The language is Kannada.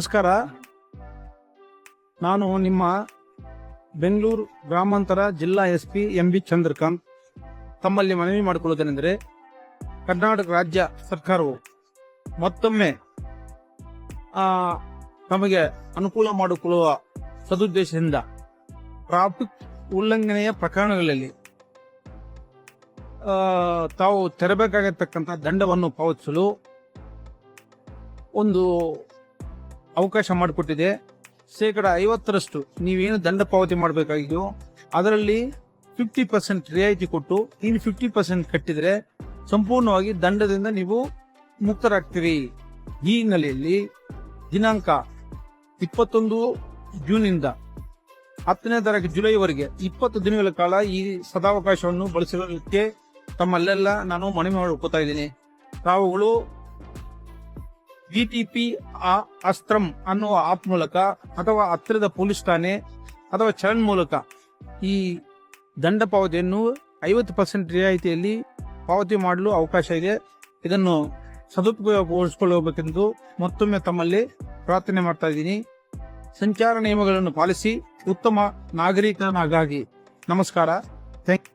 ನಮಸ್ಕಾರ. ನಾನು ನಿಮ್ಮ ಬೆಂಗಳೂರು ಗ್ರಾಮಾಂತರ ಜಿಲ್ಲಾ SP MB ಚಂದ್ರಕಾಂತ್. ತಮ್ಮಲ್ಲಿ ಮನವಿ ಮಾಡಿಕೊಳ್ಳುವುದೇನೆಂದರೆ, ಕರ್ನಾಟಕ ರಾಜ್ಯ ಸರ್ಕಾರವು ಮತ್ತೊಮ್ಮೆ ತಮಗೆ ಅನುಕೂಲ ಮಾಡಿಕೊಳ್ಳುವ ಸದುದ್ದೇಶದಿಂದ ಟ್ರಾಫಿಕ್ ಉಲ್ಲಂಘನೆಯ ಪ್ರಕರಣಗಳಲ್ಲಿ ತಾವು ತೆರಬೇಕಾಗಿರ್ತಕ್ಕಂಥ ದಂಡವನ್ನು ಪಾವತಿಸಲು ಒಂದು ಅವಕಾಶ ಮಾಡಿಕೊಟ್ಟಿದೆ. 50% ನೀವೇನು ದಂಡ ಪಾವತಿ ಮಾಡಬೇಕಾಗಿದೆಯೋ ಅದರಲ್ಲಿ 50% ರಿಯಾಯಿತಿ ಕೊಟ್ಟು ಇನ್ನು 50% ಕಟ್ಟಿದರೆ ಸಂಪೂರ್ಣವಾಗಿ ದಂಡದಿಂದ ನೀವು ಮುಕ್ತರಾಗ್ತೀರಿ. ಈ ಹಿನ್ನೆಲೆಯಲ್ಲಿ ದಿನಾಂಕ 21 ಜೂನಿಂದ 10ನೇ ತಾರೀಕು ಜುಲೈವರೆಗೆ 20 ದಿನಗಳ ಕಾಲ ಈ ಸದಾವಕಾಶವನ್ನು ಬಳಸಿಕೊಳ್ಳಲಿಕ್ಕೆ ತಮ್ಮಲ್ಲೆಲ್ಲ ನಾನು ಮನವಿ ಮಾಡಿಕೊಳ್ತಾ ಇದ್ದೀನಿ. ತಾವುಗಳು VTP ಅಸ್ತ್ರಂ ಅನ್ನುವ ಆಪ್ ಮೂಲಕ ಅಥವಾ ಹತ್ತಿರದ ಪೊಲೀಸ್ ಠಾಣೆ ಅಥವಾ ಚಲನ್ ಮೂಲಕ ಈ ದಂಡ ಪಾವತಿಯನ್ನು 50% ರಿಯಾಯಿತಿಯಲ್ಲಿ ಪಾವತಿ ಮಾಡಲು ಅವಕಾಶ ಇದೆ. ಇದನ್ನು ಸದುಪಯೋಗಗೊಳಿಸಿಕೊಳ್ಳಬೇಕೆಂದು ಮತ್ತೊಮ್ಮೆ ತಮ್ಮಲ್ಲಿ ಪ್ರಾರ್ಥನೆ ಮಾಡ್ತಾ ಇದ್ದೀನಿ. ಸಂಚಾರ ನಿಯಮಗಳನ್ನು ಪಾಲಿಸಿ ಉತ್ತಮ ನಾಗರಿಕನಾಗಿ. ನಮಸ್ಕಾರ. Thank you.